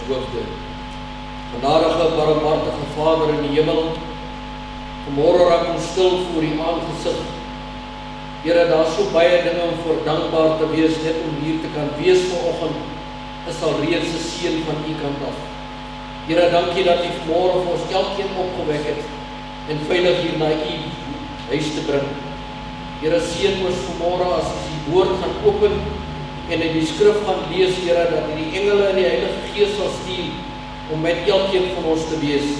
hoofde. Genadige, barmhartige Vader in die hemel, vanmôre raak ons stil voor U aangesig. Here, daar is so baie dinge om voor dankbaar te wees, net om hier te kan wees vanoggend, is al reeds 'n seën van U kant af. Here, dankie dat U vanmôre vir ons elkeen opgewek het en veilig hier na U huis te bring. Here, seën ons vanmôre as ons die woord gaan open en in die skrif gaan lees, Here, dat U die engele en die Heilige Gees sal stuur om met elkeen van ons te wees.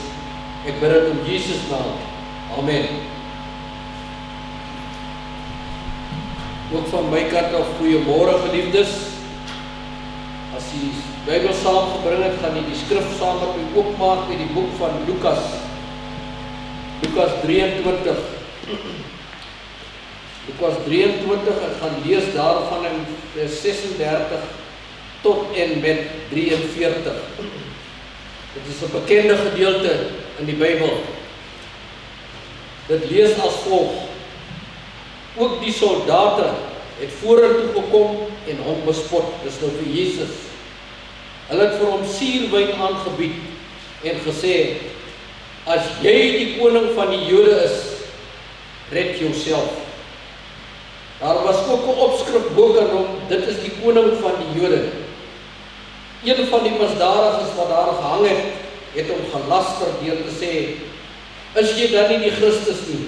Ek bid dit in Jesus naam. Amen. Ook van my kant af, goeiemôre geliefdes. As jy die Bybel saamgebring het, gaan jy die skrif saam met my oopmaak met die boek van Lukas. Lukas 23. Lukas 23, ek gaan lees daarvan in vers 36 tot en met 43. Dit is 'n bekende gedeelte in die Bybel. Dit lees as volg: Ook die soldate het vorentoe gekom en hom bespot. Dis nou vir Jesus. Hulle het vir hom suurwyn aangebied en gesê: As jy die koning van die Jode is, red jouself. Daar was ook 'n opskrif bo aan hom: Dit is die koning van die Jode. Een van die misdadiges wat daar gehang het hom gelaster deur te sê: Is jy dan nie die Christus nie?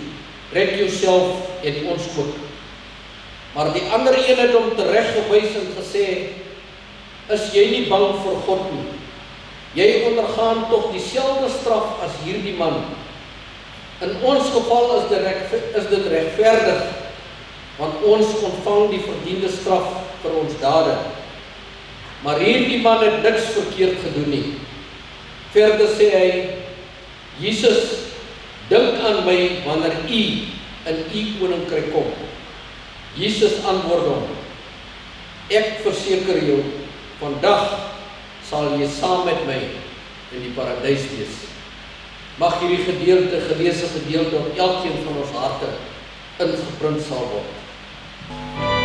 Red jouself en ons ook. Maar die ander een het hom tereggewys en gesê: Is jy nie bang vir God nie? Jy ondergaan tog dieselfde straf as hierdie man. In ons geval is dit regverdig, want ons ontvang die verdiende straf vir ons dade. Maar hierdie man het niks verkeerd gedoen nie. Verder sê hy: Jesus, dink aan my wanneer U in U koninkryk kom. Jesus antwoord hom: Ek verseker jou, vandag sal jy saam met my in die paradys wees. Mag hierdie geleesde gedeelte op elkeen van ons harte ingeprint sal word. Yeah.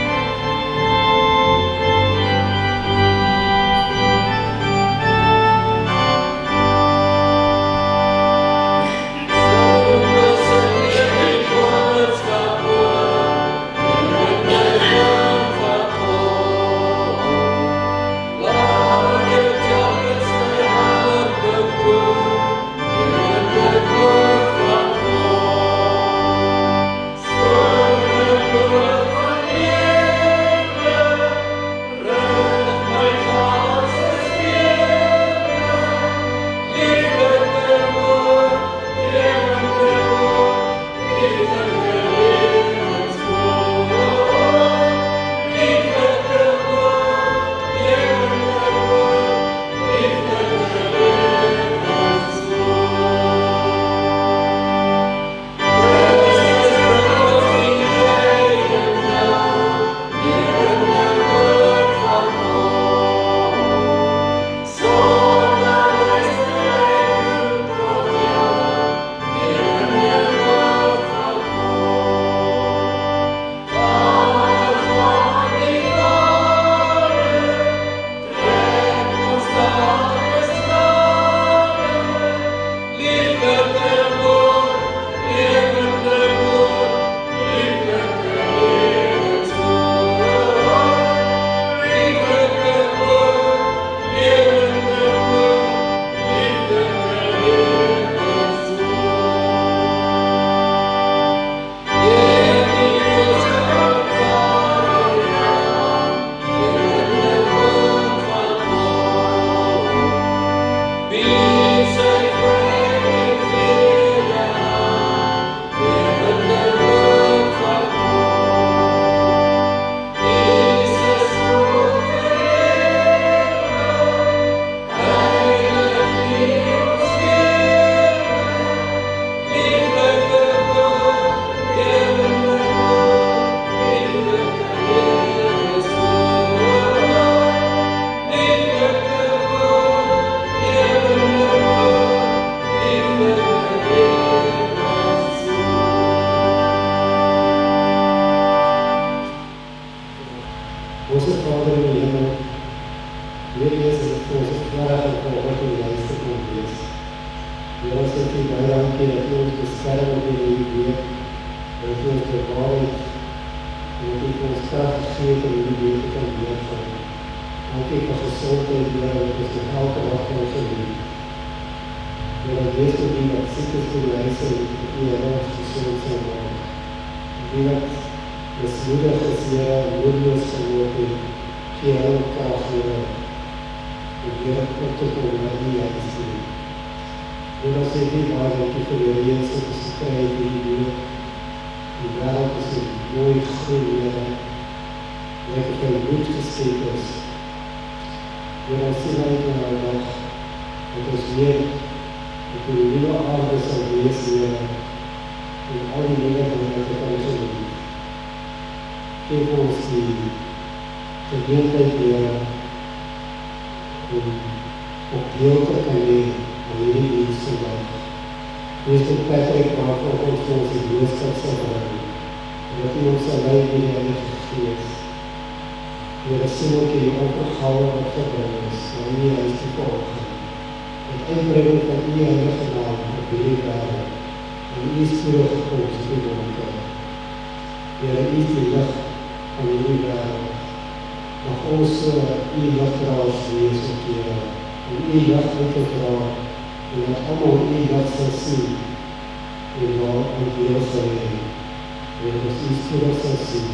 waarheid en dat U vir ons krag gegee het om hierdie week te kan deurgaan. Dankie vir gesondheid, Here, wat ons nog elke dag kan ons doen. Here, wees met die wat siek is in die huise en dat U ons gesond sal maak. Die wat mismoedig is, Here, moedeloos geword het, gee hulle krag, Here, om weer op te kom na die huis toe. Here, ons het nie baie dankie vir die reeds wat ons gekry het hierdie week. Die wêreld is een mooi groen, Here, wat ek jou moed gesteek is. Here, ons sien uit na die dag, dat ons weet, dat die nieuwe aarde sal wees, Here, en al die dingen wat ek kan doen. Geef ons die geleentheid, Here, om op deel te kan neem aan hierdie dienst vandag. Wees met Patrick maak op ons die boodskap sal bring, en dat U ons sal lei met die Heilige Gees. Here, sien ook die opgehouwe wat gebring is, na U huis te volgen. Het uitbrengen van U Heilige naam op hierdie wêreld, en U spoedige komst te donker. Here, U is die licht van hierdie wêreld. Mag ons U lichtdraers wees op Here, en U licht uit te dra, en dat allemaal U licht sal sien, en daar aan deel sal heen. Here, ons U spoedig sal sien.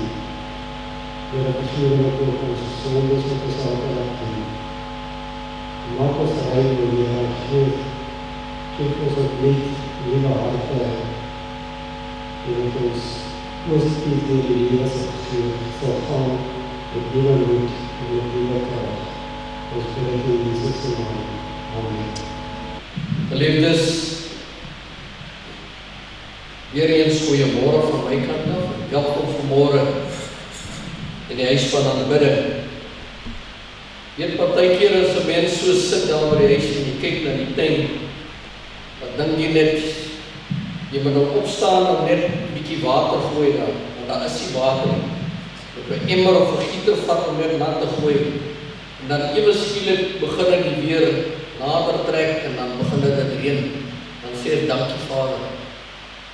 Here, vergewe ook ons sondes wat ons elke dag doen. Maak ons rein, Here, geef ons opnieuw nieuwe harte, en dat ons positief deur die lewe sal gaan, met nieuwe moed en met nieuwe krag. Ons bid in Jesus se naam. Amen. Geliefdes, weer eens goeiemôre van my kant af. Welkom vanmôre in die huis van aanbidding. Weet, partykeer as 'n mens so sit daar by die huis en jy kyk na die tuin, dan dink jy net, jy moet nou opstaan en net 'n bietjie water gooi daar, want daar is nie water nie. Op 'n emmer of 'n gieter vat om net nat te gooi, en dan ewe skielik begin dit weer nader trek en dan begin dit reën. Dan sê ek, dankie Vader,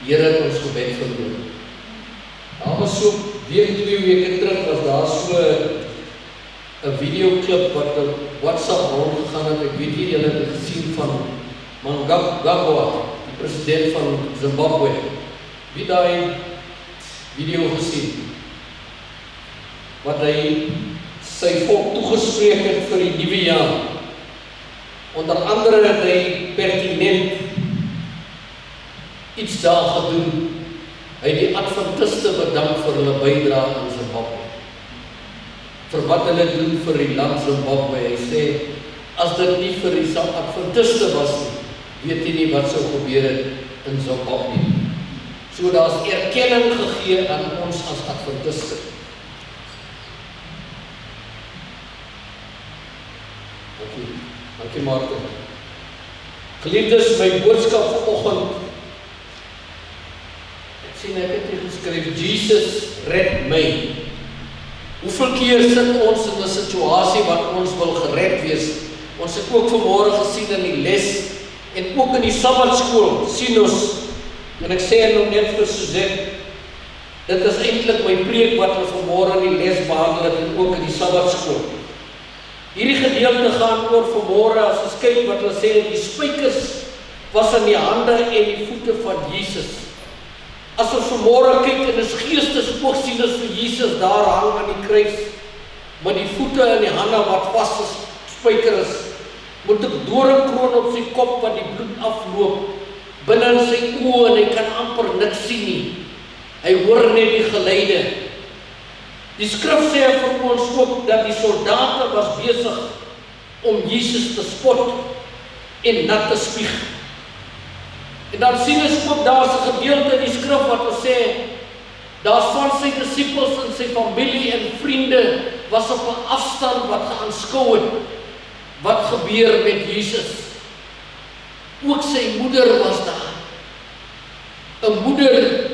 die Here het ons gebed verhoor. Daar was so, weer 2 weke terug, was daar so 'n videoklip wat op WhatsApp rondgegaan het. Ek weet nie, julle het dit gesien van Mnangagwa, die president van Zimbabwe. Wie daai video gesien? Wat hy sy volk toegespreek het vir die nuwe jaar. Onder andere het hy pertinent iets daar gedoen. Hy het die Adventiste bedank vir hulle bydrae aan Zimbabwe. Vir wat hulle doen vir die land Zimbabwe. Hy sê, as dit nie vir die Adventiste was nie, weet jy nie wat sou gebeur het in Zimbabwe. So daar is erkenning gegee aan ons as Adventiste. Dankie Martin. Geliefdes, my boodskap vanoggend, ek sien ek het hier geskryf, Jesus red my. Hoeveel keer sit ons in 'n situasie wat ons wil gered wees? Ons het ook vanmôre gesien in die les en ook in die Sabbatskool sien ons, en ek sê nou net vir Suzette, dit is eintlik my preek wat hulle vanmôre in die les behandel het en ook in die Sabbatskool. Hierdie gedeelte gaan oor vanmôre as ons kyk wat hulle sê, die spykers was in die hande en die voete van Jesus. As ons vanmôre kyk en is geestespoog sien as vir Jesus daar hang aan die kruis, met die voete en die hande wat vas is, spyker is, met 'n doringkroon op sy kop wat die bloed afloop, binne in sy oë en hy kan amper niks sien nie. Hy hoor net die geluide. Die skrif sê vir ons ook dat die soldate was besig om Jesus te spot en nat te spieg. En dan sien ons ook daar 'n gedeelte in die skrif wat ons sê, daar's van sy disippels en sy familie en vriende was op 'n afstand wat geaanskou het wat gebeur met Jesus. Ook sy moeder was daar. 'n Moeder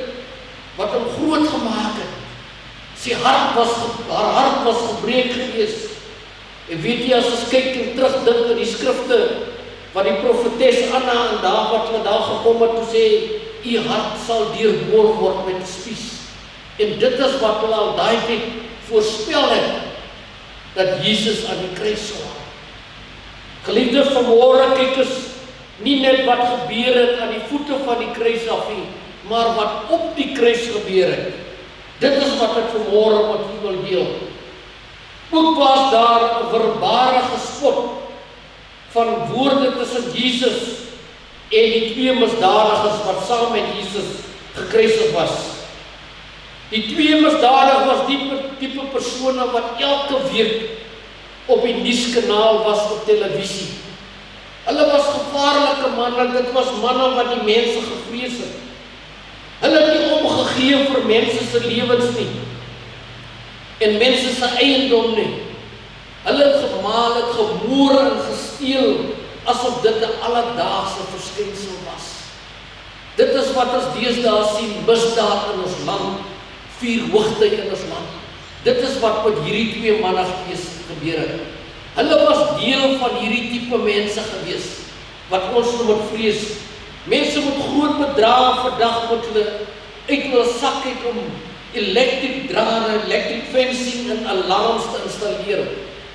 wat hom groot gemaak het. Haar hart was gebreek gewees. En weet jy, as ons kyk en terugdink in die skrifte, wat die profetes Anna en daar wat hulle daar gekom het, toe sê, u hart sal deurboor word met spies. En dit is wat hulle al daai tyd voorspel het, dat Jesus aan die kruis sal hang. Geliefdes, vanmôre kyk ons nie net wat gebeur het aan die voete van die kruis af nie, maar wat op die kruis gebeur het. Dit is wat ek vanmôre met u wil deel. Ook was daar 'n verbare gespot van woorde tussen Jesus en die twee misdadigers wat saam met Jesus gekruisig was. Die twee misdadigers was die tipe persone wat elke week op die nuuskanaal was op televisie. Hulle was gevaarlike manne, dit was manne wat die mense gevrees het. Hulle het nie omgegee vir mense se lewens nie, en mense se eiendom nie. Hulle het gemaal, het gemoor en gesteel, asof dit 'n alledaagse verskynsel was. Dit is wat ons deesdae sien, misdaad in ons land, vier hoogtyd in ons land. Dit is wat met hierdie twee manne gebeur het. Hulle was deel van hierdie tipe mense gewees, wat ons moet vrees. Mense met groot bedrae vandag moet hulle uit hulle sak uit om elektriekdrade, electric fencing en alarms te installeer.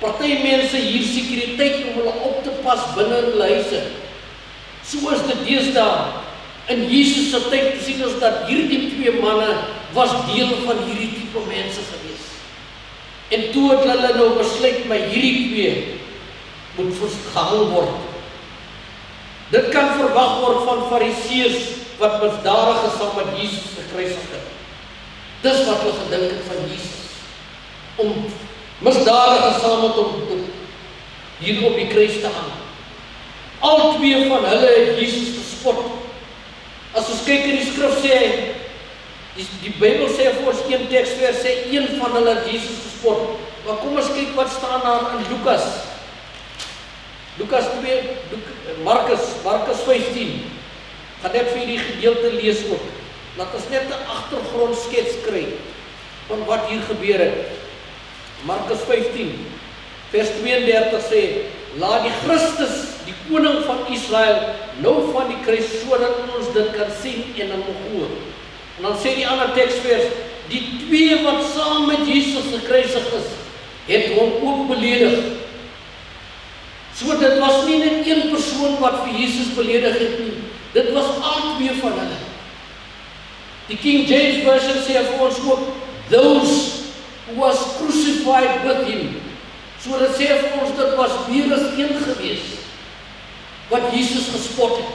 Party mense hier sekuriteit om hulle op te pas binne hulle huise. So is dit deesdae. In Jesus se tyd sien ons dat hierdie twee manne was deel van hierdie tipe mense gewees. En toe het hulle nou besluit, maar hierdie twee moet gehang word. Dit kan verwag word van fariseërs wat misdadigers saam met Jesus gekruisig het. Dis wat hulle gedink het van Jesus. Om misdadigers saam met hom hier op die kruis te hang. Al twee van hulle het Jesus gespot. As ons kyk in die skrif sê, die Bybel sê vir ons een teksvers sê een van hulle het Jesus gespot. Maar kom ons kyk wat staan daar in Lukas. Lukas 2, Markus 15. Gaan net vir die gedeelte lees ook. Laat ons net 'n agtergrondskets kry van wat hier gebeur het. Markus 15, vers 32 sê, laat die Christus, die koning van Israel, nou van die kruis, sodat ons dit kan sien en in glo. En dan sê die ander teksvers, die twee wat saam met Jesus gekruisig is, het hom ook beledig. So dit was nie net een persoon wat vir Jesus beledig het nie, dit was al twee van hulle. Die King James Version sê vir ons ook, those who was crucified with him. So dit sê vir ons, dit was meer as een gewees, wat Jesus gespot het.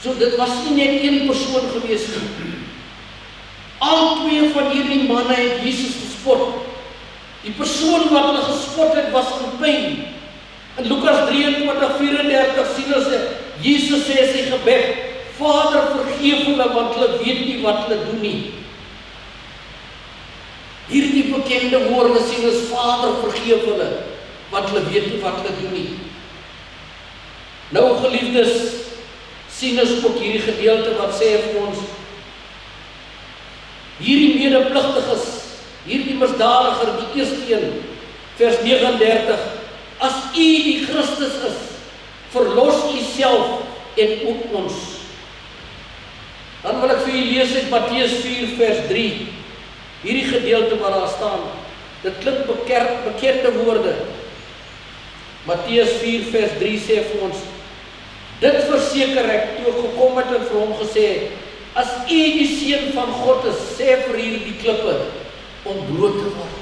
So dit was nie net een persoon gewees nie. Al twee van hierdie manne het Jesus gespot. Die persoon wat hulle gespot het, was in pyn. In Lukas 23:34 sien ons, Jesus sê sy gebed, Vader, vergeef hulle, want hulle weet nie wat hulle doen nie. Hierdie bekende woorde sien ons, Vader, vergeef hulle, want hulle weet nie wat hulle doen nie. Nou geliefdes, sien ons ook hierdie gedeelte wat sê vir ons, hierdie medepligtiges, hierdie misdadiger, die eerste een, vers 39, as u die Christus is, verlos u self en ook ons. Dan wil ek vir u lees uit Matteus 4 vers 3, hierdie gedeelte waar daar staan, dit klink bekende woorde. Matteus 4 vers 3 sê vir ons, dit verseker ek, toe ek gekom het en vir hom gesê, as u die seun van God is, sê vir hierdie klippe, om brood te word.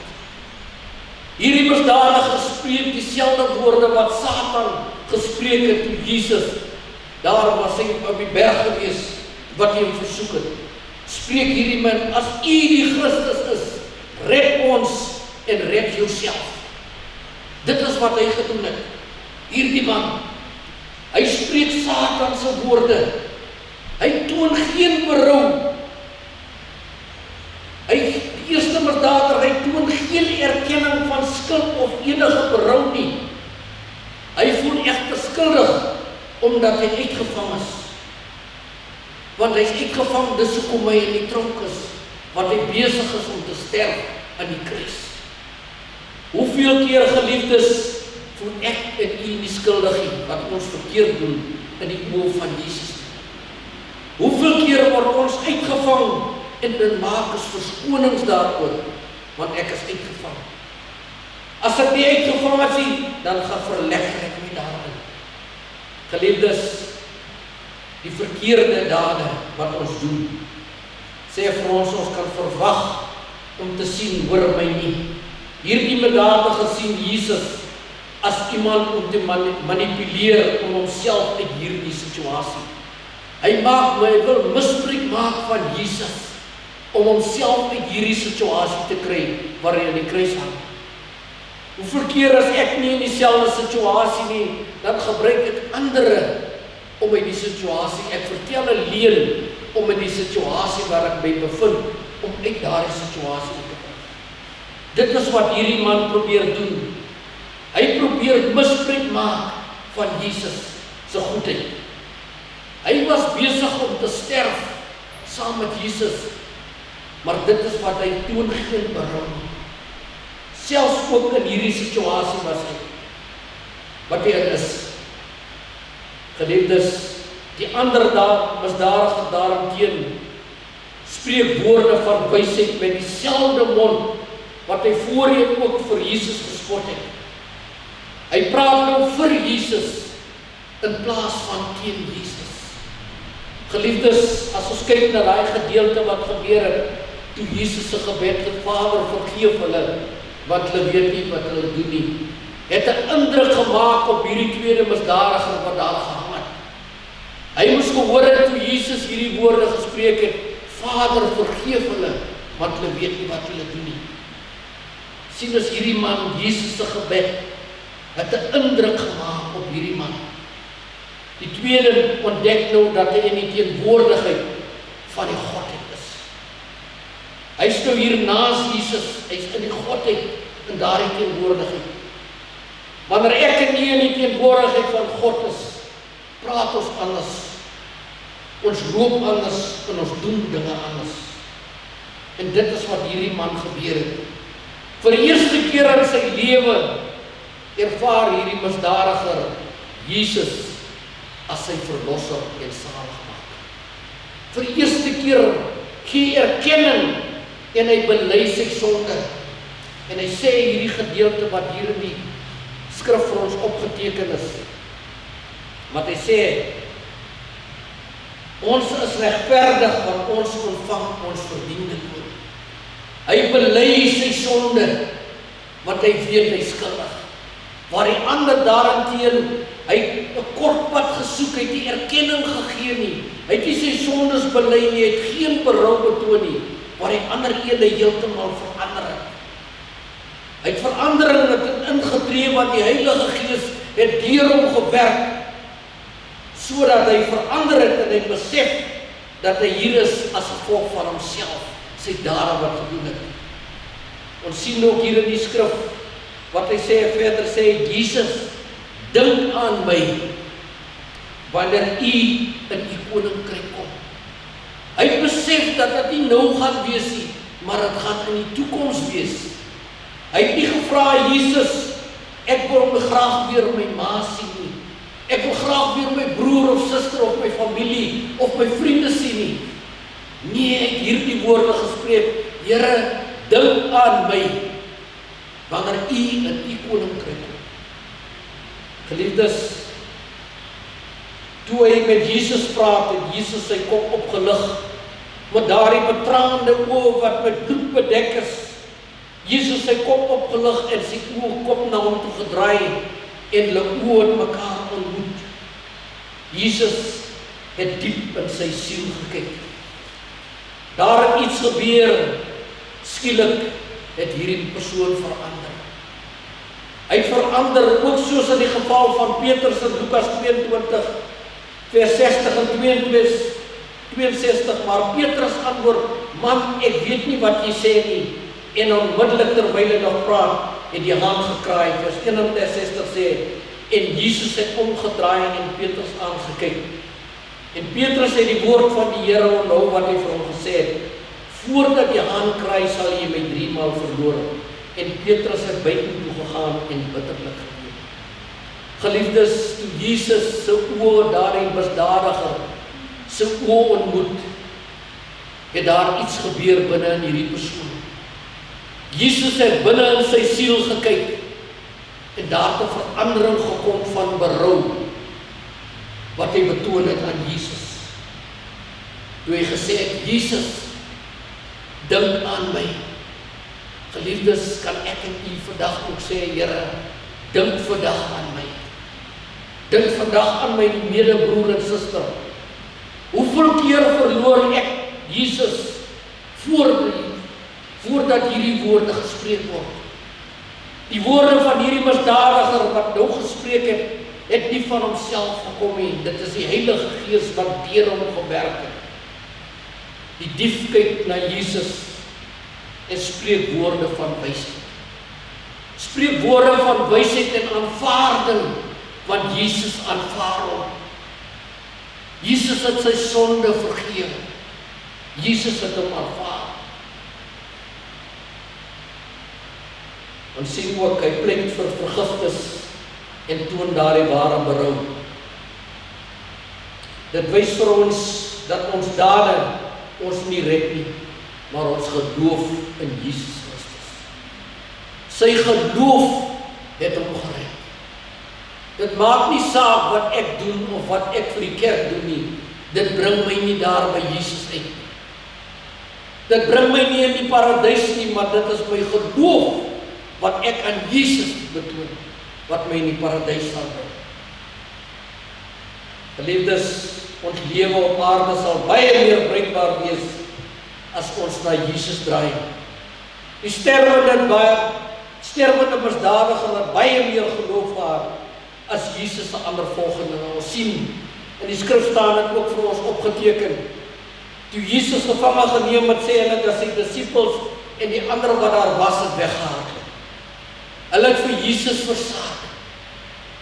Hierdie misdadigers spreek dieselfde woorde wat Satan gespreek het toe Jesus, daar was hy op die berg gewees, wat hy hom versoek het. Spreek hierdie man, as u die Christus is, red ons en red jouself. Dit is wat hy gedoen het. Hierdie man, hy spreek Satan se woorde. Hy toon geen berou. Die eerste misdadiger, hy toon geen erkenning van skuld of enige berou nie. Hy voel egter skuldig, omdat hy uitgevang is. Want hy is uitgevang, dis hoekom hy in die tronk is, want hy besig is om te sterf aan die kruis. Hoeveel keer, geliefdes, voel ek en u nie skuldig nie, wat ons verkeerd doen in die oë van Jesus? Hoeveel keer word ons uitgevang en dan maak ons verskonings daaroor, want ek is uitgevang. As ek nie uitgevang is nie, dan gaan verlekker ek my daarin. Geliefdes, die verkeerde dade wat ons doen, sê vir ons kan verwag om te sien, hoor my nie. Hierdie misdade gesien Jesus as iemand om te manipuleer om homself uit hierdie situasie. Hy wil misbruik maak van Jesus om homself uit hierdie situasie te kry waar hy aan die kruis hang. Hoeveel keer as ek nie in dieselfde situasie nie, dan gebruik ek ander om uit die situasie, ek vertel 'n leuen om in die situasie waar ek my bevind, om uit daardie situasie te kom. Dit is wat hierdie man probeer doen. Hy probeer misbruik maak van Jesus se goedheid. Hy was besig om te sterf saam met Jesus, maar dit is wat hy toon geen berou nie. Selfs ook in hierdie situasie was hy wat hy is. Geliefdes, die ander misdadige daarteen spreek woorde van wysheid met dieselfde mond wat hy voorheen ook vir Jesus gespot het. Hy praat nou vir Jesus in plaas van teen Jesus. Geliefdes, as ons kyk na daai gedeelte wat gebeur het, toe Jesus se gebed het, Vader, vergeef hulle, want hulle weet nie wat hulle doen nie, het 'n indruk gemaak op hierdie tweede misdadiger wat daar gehang het. Hy moes gehoor het toe Jesus hierdie woorde gespreek het, Vader, vergeef hulle, want hulle weet nie wat hulle doen nie. Sien as hierdie man, Jesus se gebed, het 'n indruk gemaak op hierdie man. Die tweede ontdek nou dat hy in die teenwoordigheid van die Godheid is. Hy is nou hier naas Jesus, hy is in die Godheid, in daardie teenwoordigheid. Wanneer ek en nie in die teenwoordigheid van God is, praat ons anders, ons loop anders, en ons doen dinge anders. En dit is wat hierdie man gebeur het. Vir die eerste keer in sy lewe ervaar hierdie misdadiger Jesus as sy verlosser en saligmaker. Vir die eerste keer gee erkenning en hy bely sy sonde. En hy sê hierdie gedeelte wat hier in die skrif vir ons opgeteken is. Wat hy sê, ons is regverdig want ons ontvang ons verdiende loon. Hy bely sy sonde, want hy weet hy skuldig. Waar die ander daarenteen, hy het 'n kort pad gesoek, hy het nie erkenning gegee nie. Hy het nie sy sondes bely nie, hy het geen berou betoon nie, waar die ander ene heeltemal verander het. Hy het verandering het ingetree, want die Heilige Gees het deur hom gewerk, sodat hy verander het en hy besef dat hy hier is as gevolg van homself, sy dade wat gedoen het. Ons sien ook hier in die skrif, wat hy sê, verder sê, Jesus, dink aan my, wanneer u in die koninkryk kom. Hy besef dat dit nie nou gaan wees nie, maar dit gaan in die toekoms wees. Hy het nie gevra, Jesus, ek wil graag weer my ma sien nie. Ek wil graag weer my broer of suster of my familie of my vriende sien nie. Nee, ek het hierdie woorde gespreek, Here, dink aan my, wanneer u in u koninkryk kom. Geliefdes, toe hy met Jesus praat, het Jesus sy kop opgelig, met daardie betraande oë wat met bloed bedek is. Jesus sy kop opgelig en sy kop na hom toe gedraai, en hulle oë het mekaar ontmoet. Jesus het diep in sy siel gekyk. Daar het iets gebeur, skielik het hierdie persoon verander. Hy het verander, ook soos in die geval van Petrus in Lukas 22, vers 60 en 62, maar Petrus antwoord, man, ek weet nie wat jy sê nie, en onmiddellik terwyl hy nog praat, het die hand gekraai, vers 61 sê, en Jesus het omgedraai en Petrus aangekyk. En Petrus het die woord van die Here onthou wat hy vir hom gesê het, voordat die hand kraai sal jy my 3 maal verloor. En Petrus het buite toe gegaan en bitterlik geween. Geliefdes, toe Jesus se oë daardie misdadiger se oë ontmoet, het daar iets gebeur binne in hierdie persoon. Jesus het binne in sy siel gekyk en daar 'n verandering gekom van berou wat hy betoon het aan Jesus. Toe hy gesê het, Jesus, dink aan my. Geliefdes, kan ek en u vandag ook sê, Here, dink vandag aan my. Dink vandag aan my medebroer en suster. Hoeveel keer verloor ek Jesus voordat hierdie woorde gespreek word? Die woorde van hierdie misdadiger wat nou gespreek het nie van homself gekom nie. Dit is die Heilige Gees wat deur hom gewerk het. Die dief kyk na Jesus en spreek woorde van wysheid. Spreek woorde van wysheid en aanvaarding, want Jesus aanvaar hom. Jesus het sy sonde vergewe. Jesus het hom aanvaar. Ons sien ook, hy pleit vir vergifnis en toon daardie ware berou. Dit wys vir ons dat ons dade ons nie red nie, maar ons geloof in Jesus Christus. Sy geloof het hom gered. Dit maak nie saak wat ek doen of wat ek vir die kerk doen nie. Dit bring my nie daar by Jesus uit nie. Dit bring my nie in die paradys nie, maar dit is my geloof wat ek aan Jesus betoon, wat my in die paradys sal bring. Geliefdes, ons lewe op aarde sal baie meer bruikbaar wees as ons na Jesus draai. Die sterwende misdadiger het baie meer geloof gehad as Jesus se ander volgelinge. Ons sien in die skrif staan dit ook vir ons opgeteken. Toe Jesus gevange geneem het, sê hulle dat sy disippels en die ander wat daar was het weggehardloop. Hulle het vir Jesus versaak.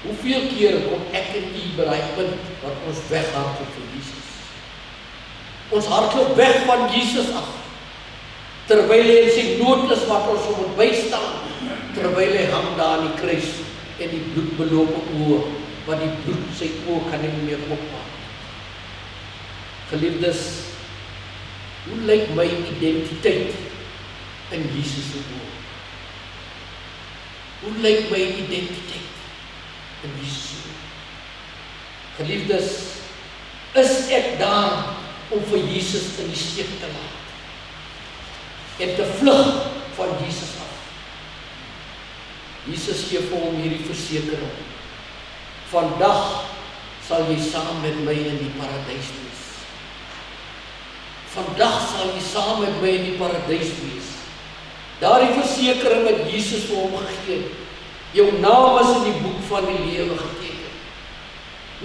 Hoeveel keer kom ek en u by daai punt wat ons weghardloop vir Jesus? Ons hardloop weg van Jesus af, terwyl hy in sy nood is wat ons moet bystaan, terwyl hy hang daar aan die kruis en die bloedbelope oë, wat die bloed sy oë kan nie meer opmaak. Geliefdes, hoe lyk my identiteit in Jesus se oë? Hoe lyk my identiteit in Jesus se oë? Geliefdes, is ek daar om vir Jesus in die steek te laat en te vlug van Jesus af? Jesus gee vir hom hierdie versekering. Vandag sal jy saam met my in die paradys wees. Vandag sal jy saam met my in die paradys wees. Daardie versekering het Jesus vir hom gegee. Jou naam is in die boek van die lewe geteken.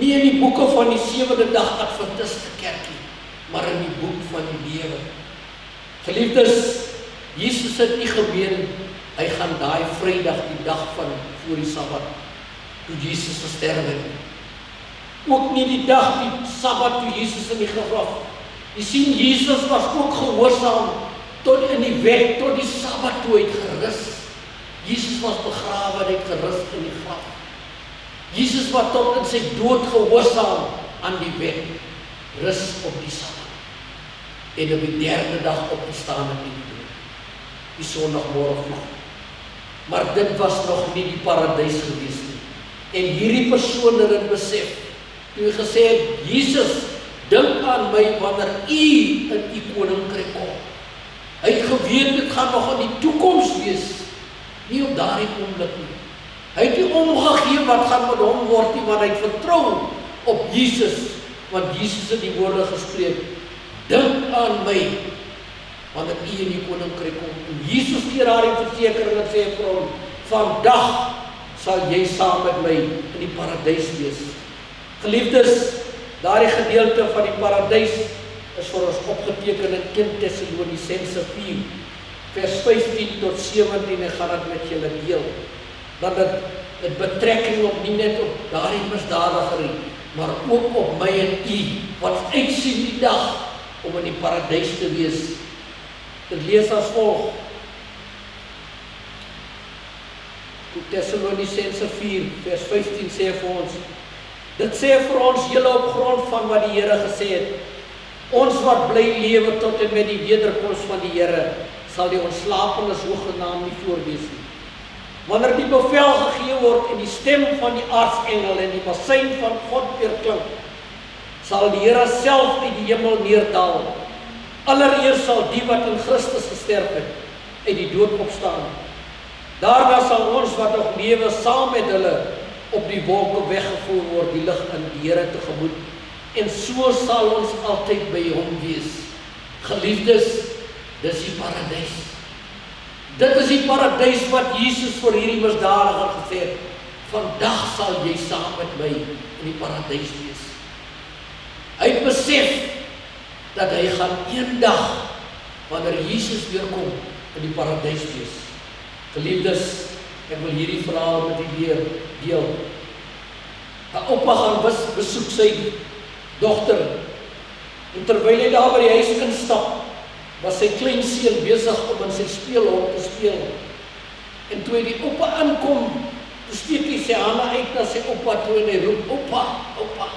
Nie in die boeke van die 7de dag Adventiste kerk nie, maar in die boek van die lewe. Geliefdes, Jesus het nie gemeen, hy gaan daai Vrydag, die dag van voor die Sabbat, toe Jesus gesterwe het. Ook nie die dag, die Sabbat, toe Jesus in die graf. Jy sien, Jesus was ook gehoorsaam tot in die wet, tot die Sabbat toe hy het gerus. Jesus was begrawe, hy het gerus in die graf. Jesus was tot in sy dood gehoorsaam aan die wet, rus op die Sabbat. En op die 3de dag opgestaan in die dood, die Sondagmôre vroeg. Maar dit was nog nie die paradys gewees nie. En hierdie persoon het dit besef, toe hy gesê het, Jesus, dink aan my wanneer u in u koninkryk kom. Hy het geweet, dit gaan nog in die toekoms wees, nie op daardie oomblik nie. Hy het nie omgegee wat gaan met hom word nie, want hy het vertrou op Jesus, want Jesus het die woorde gespreek, dink aan my, wanneer u in die koninkryk kom. En Jesus gee daar die versekering en sê vir hom, vandag sal jy saam met my in die paradys wees. Geliefdes, daardie gedeelte van die paradys is vir ons opgeteken in 1 Tessalonisense 4, vers 15 tot 17, en gaan dit met julle deel. Dat dit betrekking op nie net op daardie misdadiger nie, maar ook op my en u, wat uitsien die dag om in die paradys te wees. Dit lees as volg. 2 Tessalonisense 4, vers 15 sê vir ons, dit sê vir ons julle op grond van wat die Here gesê het, Ons wat bly lewe tot en met die wederkoms van die Here, sal die ontslapenes hoegenaamd nie voorwees nie. Wanneer die bevel gegee word en die stem van die aartsengel en die bassein van God weerklink, sal die Here self uit die hemel neerdal. Allereers sal die wat in Christus gesterf het, uit die dood opstaan. Daarna sal ons wat nog lewe saam met hulle op die wolke weggevoer word, die lig in die Here tegemoet. En so sal ons altyd by hom wees. Geliefdes, dis die paradys. Dit is die paradys wat Jesus vir hierdie misdadiger gesê het. Vandag sal jy saam met my in die paradys wees. Hy het besef dat hy gaan eendag, wanneer Jesus weer kom, in die paradys wees. Geliefdes, ek wil hierdie verhaal met u deel. 'n Oupa gaan besoek sy dogter, en terwyl hy daar by die huis instap, was sy kleinseun besig om in sy speelhok te speel. En toe hy die oupa aankom, toe steek hy sy hande uit na sy oupa toe en hy roep, oupa, oupa.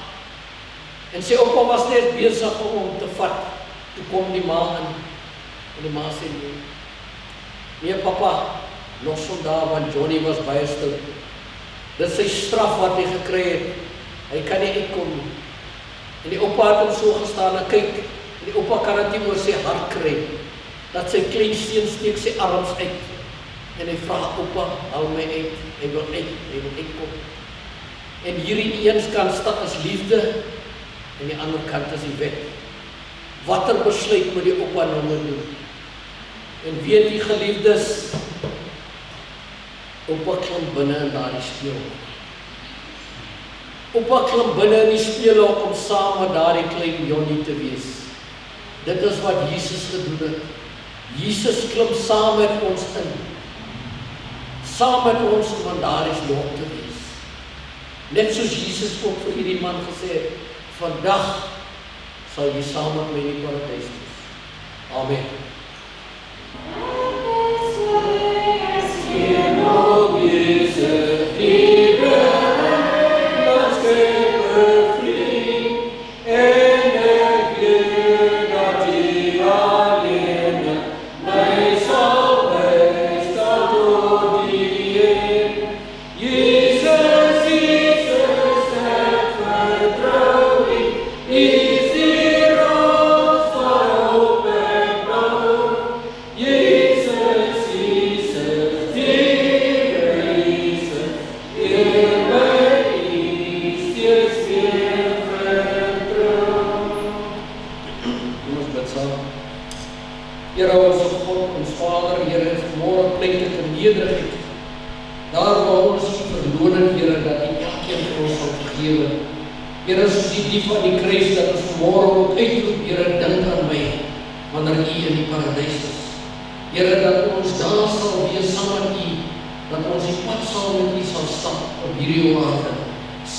En sy oupa was net besig om hom te vat. Toe kom die ma in, en die ma sê, nee papa, nog sondag, want Johnny was baie stil. Dit is sy straf wat hy gekry het. Hy kan nie uitkom nie. En die oupa het hom so gestaan en kyk, en die oupa kan dit nie oor sy hart kry, dat sy kleinseun steek sy arms uit, en hy vra, oupa, haal my uit, hy wil uitkom. En hierdie die een kant is liefde, en die ander kant is die wet. Watter besluit moet die oupa nou moet doen? En weet die geliefdes, oupa klim binne in daardie speelhok. Oupa klim binne in die speelhok om saam met daardie klein Johnny te wees. Dit is wat Jesus gedoen het. Jesus klim saam met ons in. Saam met ons om in daardie hok te wees. Net soos Jesus ook vir hierdie man gesê het, vandag sal jy saam met my in die paradys wees. Amen.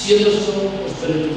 Seël is ons binne